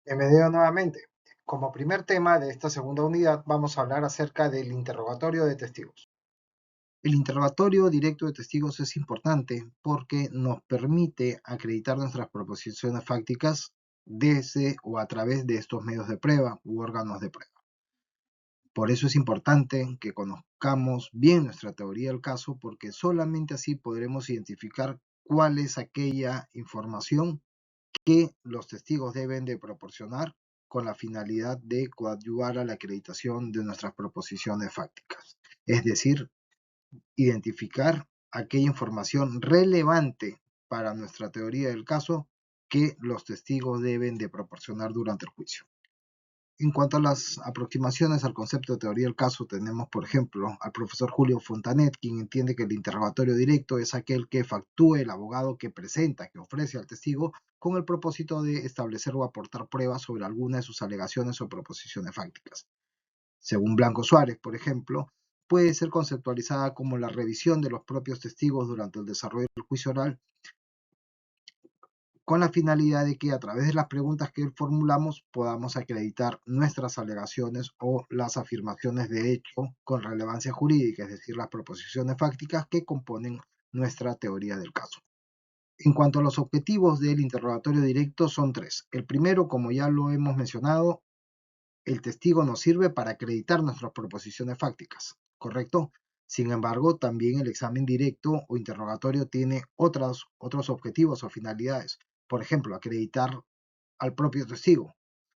Bienvenido nuevamente. Como primer tema de esta segunda unidad vamos a hablar acerca del interrogatorio de testigos. El interrogatorio directo de testigos es importante porque nos permite acreditar nuestras proposiciones fácticas desde o a través de estos medios de prueba u órganos de prueba. Por eso es importante que conozcamos bien nuestra teoría del caso porque solamente así podremos identificar cuál es aquella información que los testigos deben de proporcionar con la finalidad de coadyuvar a la acreditación de nuestras proposiciones fácticas. Es decir, identificar aquella información relevante para nuestra teoría del caso que los testigos deben de proporcionar durante el juicio. En cuanto a las aproximaciones al concepto de teoría del caso, tenemos, por ejemplo, al profesor Julio Fontanet, quien entiende que el interrogatorio directo es aquel que factúe el abogado que presenta, que ofrece al testigo, con el propósito de establecer o aportar pruebas sobre alguna de sus alegaciones o proposiciones fácticas. Según Blanco Suárez, por ejemplo, puede ser conceptualizada como la revisión de los propios testigos durante el desarrollo del juicio oral con la finalidad de que a través de las preguntas que formulamos podamos acreditar nuestras alegaciones o las afirmaciones de hecho con relevancia jurídica, es decir, las proposiciones fácticas que componen nuestra teoría del caso. En cuanto a los objetivos del interrogatorio directo, son tres. El primero, como ya lo hemos mencionado, el testigo nos sirve para acreditar nuestras proposiciones fácticas, ¿correcto? Sin embargo, también el examen directo o interrogatorio tiene otros objetivos o finalidades. Por ejemplo, acreditar al propio testigo,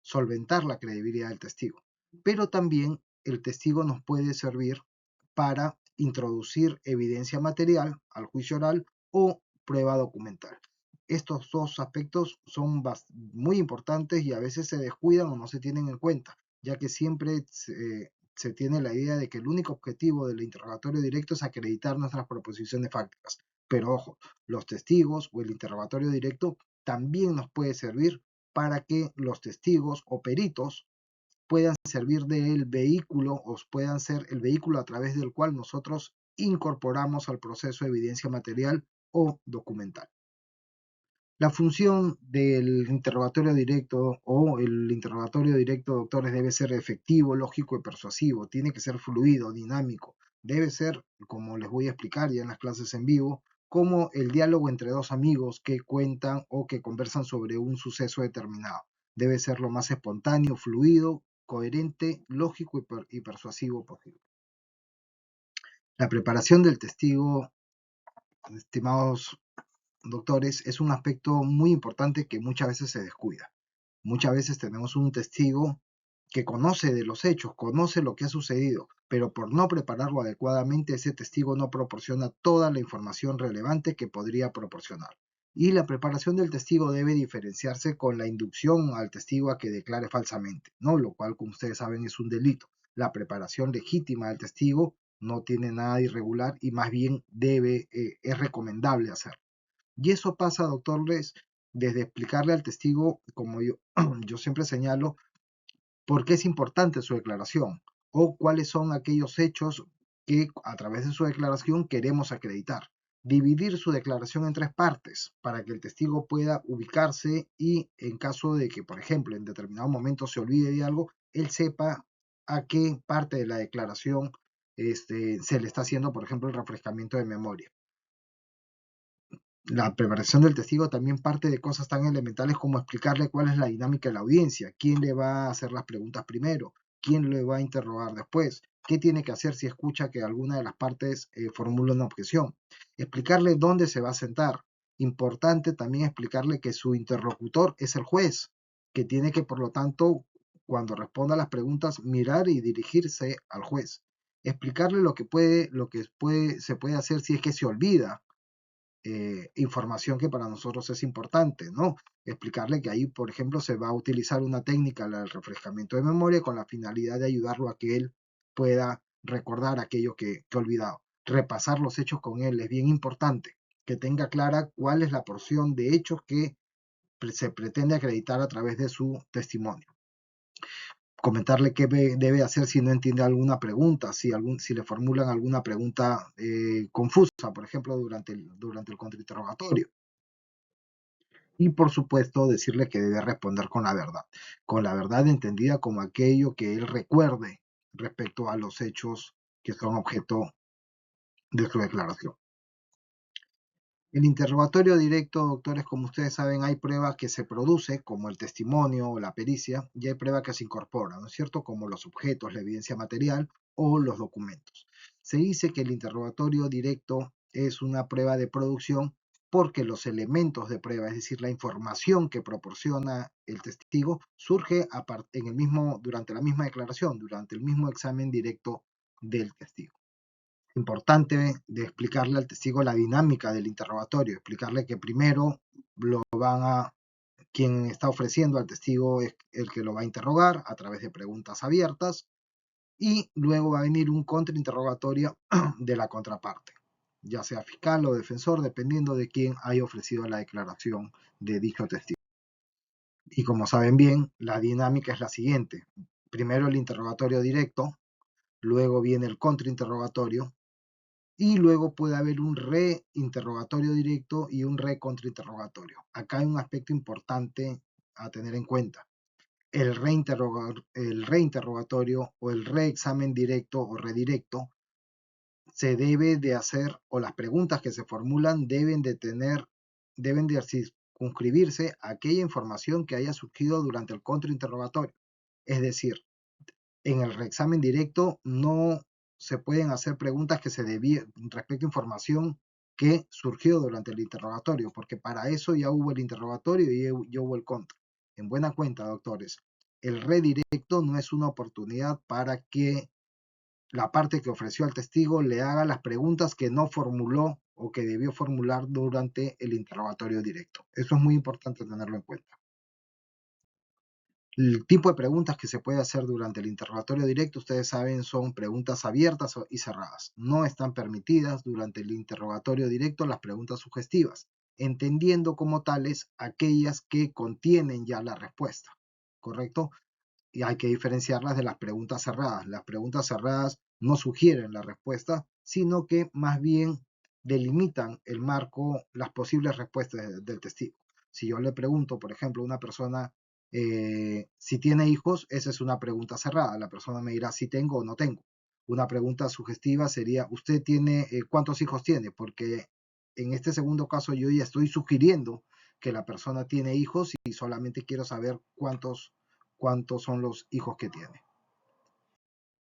solventar la credibilidad del testigo. Pero también el testigo nos puede servir para introducir evidencia material al juicio oral o prueba documental. Estos dos aspectos son muy importantes y a veces se descuidan o no se tienen en cuenta, ya que siempre se tiene la idea de que el único objetivo del interrogatorio directo es acreditar nuestras proposiciones fácticas. Pero ojo, los testigos o el interrogatorio directo también nos puede servir para que los testigos o peritos puedan servir del vehículo o puedan ser el vehículo a través del cual nosotros incorporamos al proceso de evidencia material o documental. La función del interrogatorio directo o el interrogatorio directo, doctores, debe ser efectivo, lógico y persuasivo. Tiene que ser fluido, dinámico. Debe ser, como les voy a explicar ya en las clases en vivo, como el diálogo entre dos amigos que cuentan o que conversan sobre un suceso determinado. Debe ser lo más espontáneo, fluido, coherente, lógico y persuasivo posible. La preparación del testigo, estimados doctores, es un aspecto muy importante que muchas veces se descuida. Muchas veces tenemos un testigo que conoce de los hechos, conoce lo que ha sucedido, pero por no prepararlo adecuadamente, ese testigo no proporciona toda la información relevante que podría proporcionar. Y la preparación del testigo debe diferenciarse con la inducción al testigo a que declare falsamente, ¿no? Lo cual, como ustedes saben, es un delito. La preparación legítima del testigo no tiene nada de irregular y más bien es recomendable hacerlo. Y eso pasa, doctor Les, desde explicarle al testigo, como yo siempre señalo, por qué es importante su declaración o cuáles son aquellos hechos que a través de su declaración queremos acreditar. Dividir su declaración en tres partes para que el testigo pueda ubicarse y en caso de que, por ejemplo, en determinado momento se olvide de algo, él sepa a qué parte de la declaración se le está haciendo, por ejemplo, el refrescamiento de memoria. La preparación del testigo también parte de cosas tan elementales como explicarle cuál es la dinámica de la audiencia, quién le va a hacer las preguntas primero, quién le va a interrogar después, qué tiene que hacer si escucha que alguna de las partes formula una objeción, explicarle dónde se va a sentar. Importante también explicarle que su interlocutor es el juez, que tiene que, por lo tanto, cuando responda a las preguntas, mirar y dirigirse al juez. Explicarle se puede hacer si es que se olvida información que para nosotros es importante, ¿no? Explicarle que ahí, por ejemplo, se va a utilizar una técnica, la del refrescamiento de memoria, con la finalidad de ayudarlo a que él pueda recordar aquello que ha olvidado. Repasar los hechos con él es bien importante, que tenga clara cuál es la porción de hechos que se pretende acreditar a través de su testimonio. Comentarle qué debe hacer si no entiende alguna pregunta, si le formulan alguna pregunta confusa, por ejemplo, durante el contrainterrogatorio. Y por supuesto decirle que debe responder con la verdad entendida como aquello que él recuerde respecto a los hechos que son objeto de su declaración. El interrogatorio directo, doctores, como ustedes saben, hay pruebas que se produce, como el testimonio o la pericia, y hay pruebas que se incorporan, ¿no es cierto?, como los objetos, la evidencia material o los documentos. Se dice que el interrogatorio directo es una prueba de producción porque los elementos de prueba, es decir, la información que proporciona el testigo, surge durante la misma declaración, durante el mismo examen directo del testigo. Importante de explicarle al testigo la dinámica del interrogatorio, explicarle que primero quien está ofreciendo al testigo es el que lo va a interrogar a través de preguntas abiertas y luego va a venir un contrainterrogatorio de la contraparte, ya sea fiscal o defensor, dependiendo de quién haya ofrecido la declaración de dicho testigo. Y como saben bien, la dinámica es la siguiente. Primero el interrogatorio directo, luego viene el contrainterrogatorio, y luego puede haber un reinterrogatorio directo y un recontrainterrogatorio. Acá hay un aspecto importante a tener en cuenta. El reinterrogatorio o el reexamen directo o redirecto se debe de hacer, o las preguntas que se formulan deben de circunscribirse a aquella información que haya surgido durante el contrainterrogatorio. Es decir, en el reexamen directo no se pueden hacer preguntas que se debían respecto a información que surgió durante el interrogatorio, porque para eso ya hubo el interrogatorio y ya hubo el contra. En buena cuenta, doctores, el redirecto no es una oportunidad para que la parte que ofreció al testigo le haga las preguntas que no formuló o que debió formular durante el interrogatorio directo. Eso es muy importante tenerlo en cuenta. El tipo de preguntas que se puede hacer durante el interrogatorio directo, ustedes saben, son preguntas abiertas y cerradas. No están permitidas durante el interrogatorio directo las preguntas sugestivas, entendiendo como tales aquellas que contienen ya la respuesta, ¿correcto? Y hay que diferenciarlas de las preguntas cerradas. Las preguntas cerradas no sugieren la respuesta, sino que más bien delimitan el marco, las posibles respuestas del testigo. Si yo le pregunto, por ejemplo, a una persona si tiene hijos, esa es una pregunta cerrada. La persona me dirá si tengo o no tengo. Una pregunta sugestiva sería, ¿usted tiene cuántos hijos tiene? Porque en este segundo caso yo ya estoy sugiriendo que la persona tiene hijos y solamente quiero saber cuántos son los hijos que tiene.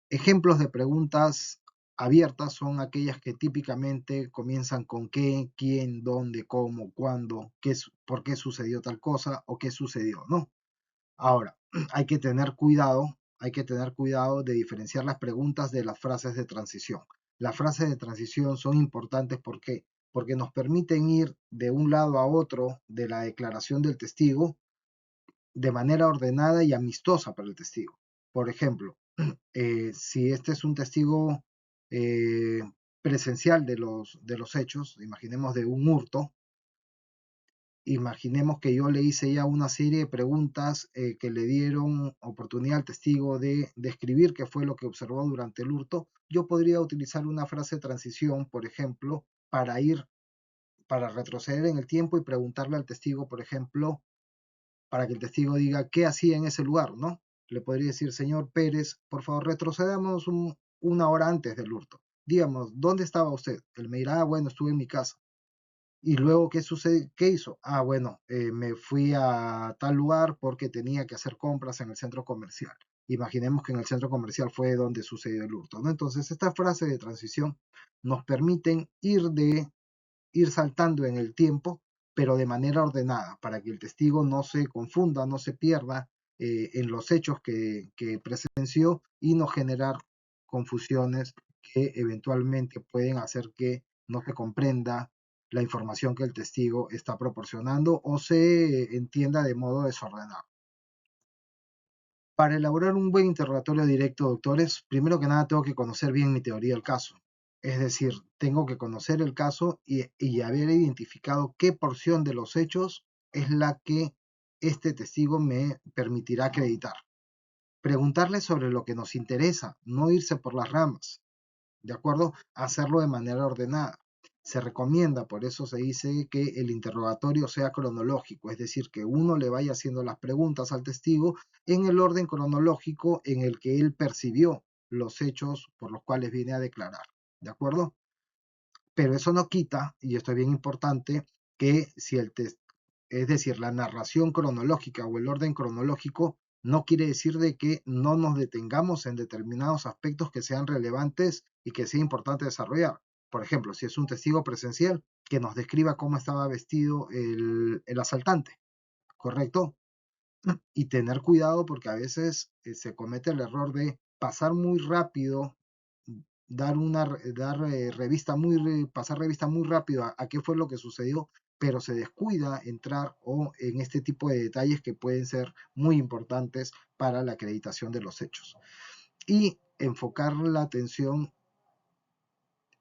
Ejemplos de preguntas abiertas son aquellas que típicamente comienzan con qué, quién, dónde, cómo, cuándo, por qué sucedió tal cosa o qué sucedió, ¿no? Ahora, hay que tener cuidado de diferenciar las preguntas de las frases de transición. Las frases de transición son importantes porque nos permiten ir de un lado a otro de la declaración del testigo de manera ordenada y amistosa para el testigo. Por ejemplo, si este es un testigo eh, presencial de los hechos, imaginemos de un hurto, imaginemos que yo le hice ya una serie de preguntas que le dieron oportunidad al testigo de describir qué fue lo que observó durante el hurto, yo podría utilizar una frase de transición, por ejemplo, para retroceder en el tiempo y preguntarle al testigo, por ejemplo, para que el testigo diga qué hacía en ese lugar, ¿no? Le podría decir, señor Pérez, por favor, retrocedamos una hora antes del hurto. Digamos, ¿dónde estaba usted? Él me dirá, bueno, estuve en mi casa. Y luego, ¿qué sucede? ¿Qué hizo? Bueno, me fui a tal lugar porque tenía que hacer compras en el centro comercial. Imaginemos que en el centro comercial fue donde sucedió el hurto, ¿no? Entonces, esta frase de transición nos permiten ir saltando en el tiempo, pero de manera ordenada, para que el testigo no se confunda, no se pierda en los hechos que presenció y no generar confusiones que eventualmente pueden hacer que no se comprenda la información que el testigo está proporcionando o se entienda de modo desordenado. Para elaborar un buen interrogatorio directo, doctores, primero que nada tengo que conocer bien mi teoría del caso. Es decir, tengo que conocer el caso y haber identificado qué porción de los hechos es la que este testigo me permitirá acreditar. Preguntarle sobre lo que nos interesa, no irse por las ramas, ¿de acuerdo? Hacerlo de manera ordenada. Se recomienda, por eso se dice que el interrogatorio sea cronológico, es decir, que uno le vaya haciendo las preguntas al testigo en el orden cronológico en el que él percibió los hechos por los cuales viene a declarar. ¿De acuerdo? Pero eso no quita, y esto es bien importante, que si es decir, la narración cronológica o el orden cronológico no quiere decir de que no nos detengamos en determinados aspectos que sean relevantes y que sea importante desarrollar. Por ejemplo, si es un testigo presencial, que nos describa cómo estaba vestido el asaltante, ¿correcto? Y tener cuidado porque a veces se comete el error de pasar muy rápido, pasar revista muy rápido a qué fue lo que sucedió, pero se descuida entrar o en este tipo de detalles que pueden ser muy importantes para la acreditación de los hechos. Y enfocar la atención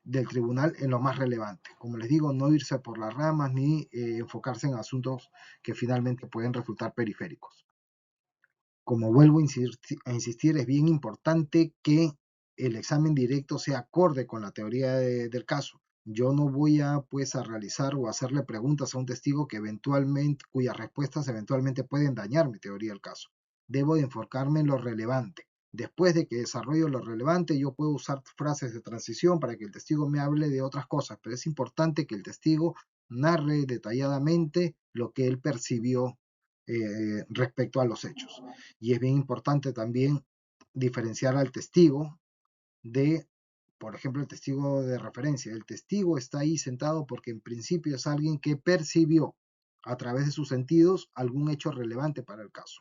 del tribunal en lo más relevante. Como les digo, no irse por las ramas ni enfocarse en asuntos que finalmente pueden resultar periféricos. Como vuelvo a insistir, es bien importante que el examen directo sea acorde con la teoría del caso. Yo no voy a, pues, a realizar o hacerle preguntas a un testigo que eventualmente, cuyas respuestas eventualmente pueden dañar mi teoría del caso. Debo de enfocarme en lo relevante. Después de que desarrollo lo relevante, yo puedo usar frases de transición para que el testigo me hable de otras cosas, pero es importante que el testigo narre detalladamente lo que él percibió respecto a los hechos. Y es bien importante también diferenciar al testigo de, por ejemplo, el testigo de referencia. El testigo está ahí sentado porque en principio es alguien que percibió a través de sus sentidos algún hecho relevante para el caso.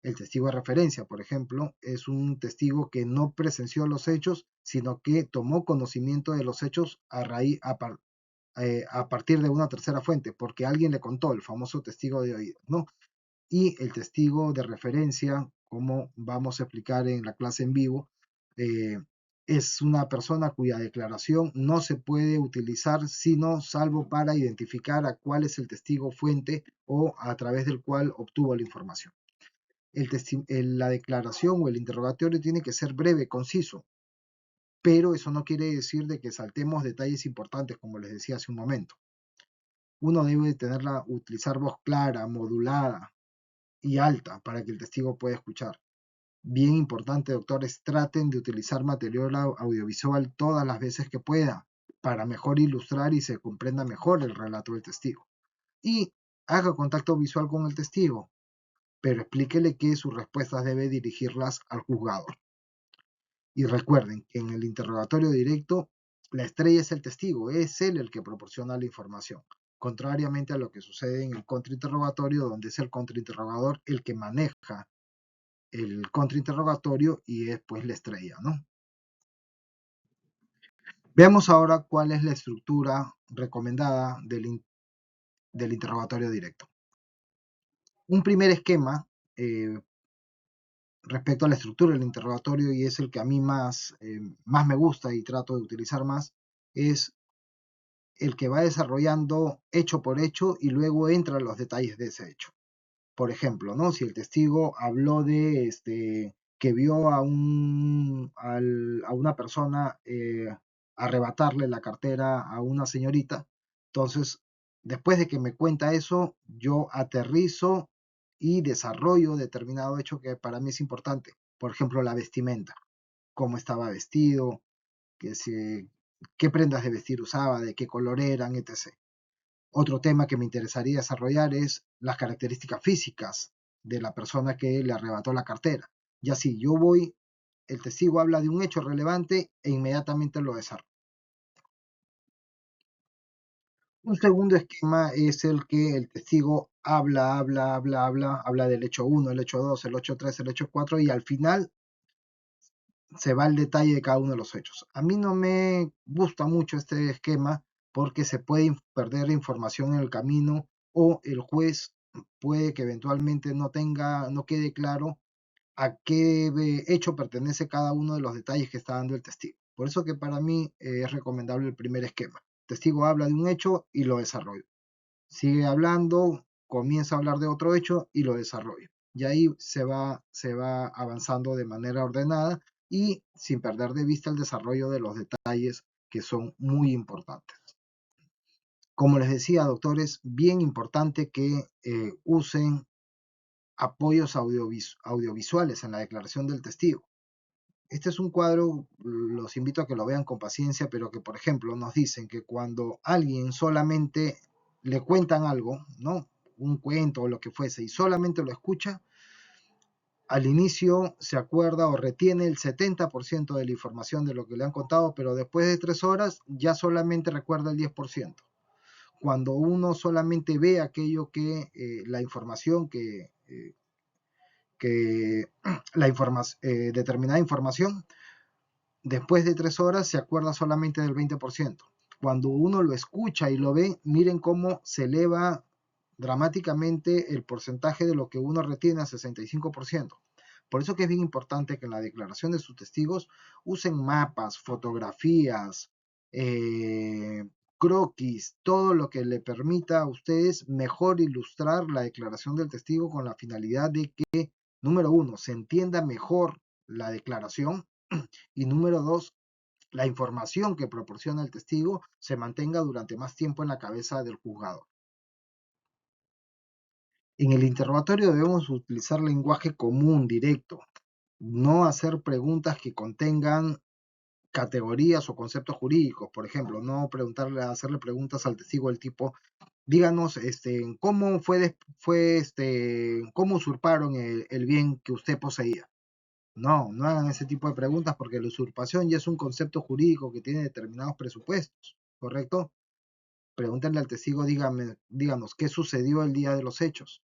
El testigo de referencia, por ejemplo, es un testigo que no presenció los hechos, sino que tomó conocimiento de los hechos a partir de una tercera fuente, porque alguien le contó, el famoso testigo de oído, ¿no? Y el testigo de referencia, como vamos a explicar en la clase en vivo, eh, es una persona cuya declaración no se puede utilizar sino salvo para identificar a cuál es el testigo fuente o a través del cual obtuvo la información. La declaración o el interrogatorio tiene que ser breve, conciso, pero eso no quiere decir de que saltemos detalles importantes, como les decía hace un momento. Uno debe utilizar voz clara, modulada, y alta para que el testigo pueda escuchar. Bien importante, doctores, traten de utilizar material audiovisual todas las veces que pueda para mejor ilustrar y se comprenda mejor el relato del testigo. Y haga contacto visual con el testigo, pero explíquele que sus respuestas debe dirigirlas al juzgador. Y recuerden que en el interrogatorio directo, la estrella es el testigo, es él el que proporciona la información, contrariamente a lo que sucede en el contrainterrogatorio, donde es el contrainterrogador el que maneja el contrainterrogatorio y es pues la estrella, ¿no? Veamos ahora cuál es la estructura recomendada del interrogatorio directo. Un primer esquema respecto a la estructura del interrogatorio, y es el que a mí más me gusta y trato de utilizar más, es el que va desarrollando hecho por hecho y luego entra en los detalles de ese hecho. Por ejemplo, ¿no? Si el testigo habló de que vio a una persona arrebatarle la cartera a una señorita, entonces, después de que me cuenta eso, yo aterrizo y desarrollo determinado hecho que para mí es importante. Por ejemplo, la vestimenta, cómo estaba vestido, qué prendas de vestir usaba, de qué color eran, etc. Otro tema que me interesaría desarrollar es las características físicas de la persona que le arrebató la cartera. Ya si yo voy, el testigo habla de un hecho relevante e inmediatamente lo desarrollo. Un segundo esquema es el que el testigo habla del hecho 1, el hecho 2, el hecho 3, el hecho 4 y al final se va al detalle de cada uno de los hechos. A mí no me gusta mucho este esquema porque se puede perder información en el camino o el juez puede que eventualmente no quede claro a qué hecho pertenece cada uno de los detalles que está dando el testigo. Por eso que para mí es recomendable el primer esquema. El testigo habla de un hecho y lo desarrolla. Sigue hablando, comienza a hablar de otro hecho y lo desarrolla. Y ahí se va avanzando de manera ordenada y sin perder de vista el desarrollo de los detalles que son muy importantes. Como les decía, doctores, bien importante que usen apoyos audiovisuales en la declaración del testigo. Este es un cuadro, los invito a que lo vean con paciencia, pero que, por ejemplo, nos dicen que cuando alguien solamente le cuentan algo, ¿no? Un cuento o lo que fuese, y solamente lo escucha, al inicio se acuerda o retiene el 70% de la información de lo que le han contado, pero después de 3 horas ya solamente recuerda el 10%. Cuando uno solamente ve aquello que, la información que la determinada información, después de 3 horas se acuerda solamente del 20%. Cuando uno lo escucha y lo ve, miren cómo se eleva dramáticamente el porcentaje de lo que uno retiene a 65%. Por eso que es bien importante que en la declaración de sus testigos usen mapas, fotografías, croquis, todo lo que le permita a ustedes mejor ilustrar la declaración del testigo con la finalidad de que, número uno, se entienda mejor la declaración y número dos, la información que proporciona el testigo se mantenga durante más tiempo en la cabeza del juzgado. En el interrogatorio debemos utilizar lenguaje común, directo, no hacer preguntas que contengan categorías o conceptos jurídicos. Por ejemplo, no hacerle preguntas al testigo del tipo, díganos, cómo usurparon el bien que usted poseía. No, no hagan ese tipo de preguntas porque la usurpación ya es un concepto jurídico que tiene determinados presupuestos, ¿correcto? Pregúntenle al testigo, díganos, ¿qué sucedió el día de los hechos?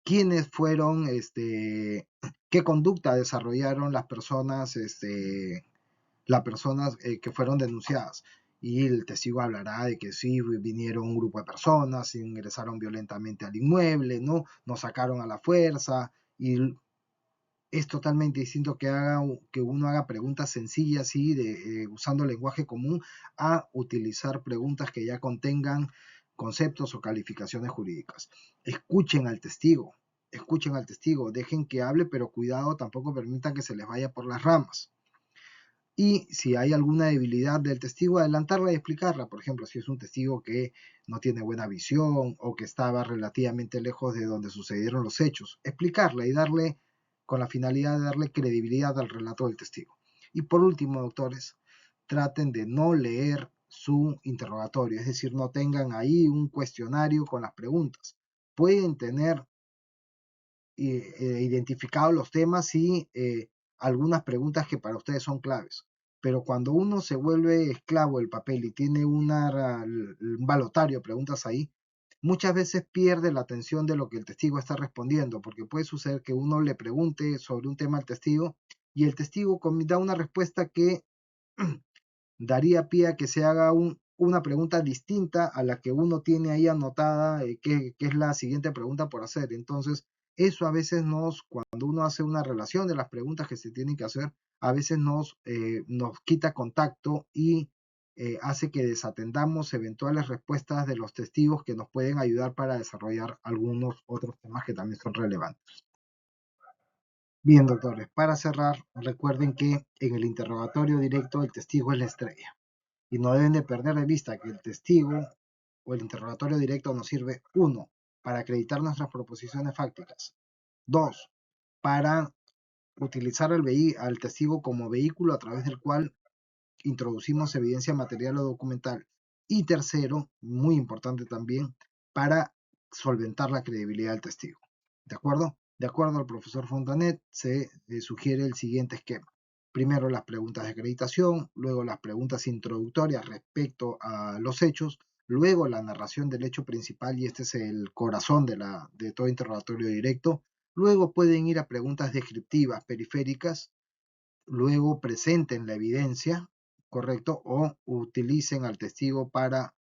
¿Quiénes fueron, qué conducta desarrollaron las personas que fueron denunciadas? Y el testigo hablará de que sí, vinieron un grupo de personas, ingresaron violentamente al inmueble, ¿no? Nos sacaron a la fuerza y es totalmente distinto que uno haga preguntas sencillas usando lenguaje común a utilizar preguntas que ya contengan conceptos o calificaciones jurídicas. Escuchen al testigo, dejen que hable, pero cuidado, tampoco permitan que se les vaya por las ramas. Y si hay alguna debilidad del testigo, adelantarla y explicarla. Por ejemplo, si es un testigo que no tiene buena visión o que estaba relativamente lejos de donde sucedieron los hechos, explicarla y darle, con la finalidad de darle credibilidad al relato del testigo. Y por último, doctores, traten de no leer su interrogatorio, es decir, no tengan ahí un cuestionario con las preguntas. Pueden tener identificados los temas y algunas preguntas que para ustedes son claves. Pero cuando uno se vuelve esclavo del papel y tiene un balotario de preguntas ahí, muchas veces pierde la atención de lo que el testigo está respondiendo, porque puede suceder que uno le pregunte sobre un tema al testigo y el testigo da una respuesta que daría pie a que se haga una pregunta distinta a la que uno tiene ahí anotada, que es la siguiente pregunta por hacer. Entonces, eso a veces cuando uno hace una relación de las preguntas que se tienen que hacer, a veces nos quita contacto y hace que desatendamos eventuales respuestas de los testigos que nos pueden ayudar para desarrollar algunos otros temas que también son relevantes. Bien, doctores, para cerrar, recuerden que en el interrogatorio directo el testigo es la estrella. Y no deben de perder de vista que el testigo o el interrogatorio directo nos sirve, uno, para acreditar nuestras proposiciones fácticas. Dos, para utilizar al testigo como vehículo a través del cual introducimos evidencia material o documental. Y tercero, muy importante también, para solventar la credibilidad del testigo. ¿De acuerdo? De acuerdo al profesor Fontanet, se sugiere el siguiente esquema. Primero las preguntas de acreditación, luego las preguntas introductorias respecto a los hechos, luego la narración del hecho principal, y este es el corazón de todo interrogatorio directo. Luego pueden ir a preguntas descriptivas, periféricas, luego presenten la evidencia, ¿correcto? O utilicen al testigo para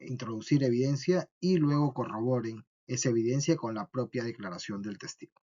introducir evidencia y luego corroboren esa evidencia con la propia declaración del testigo.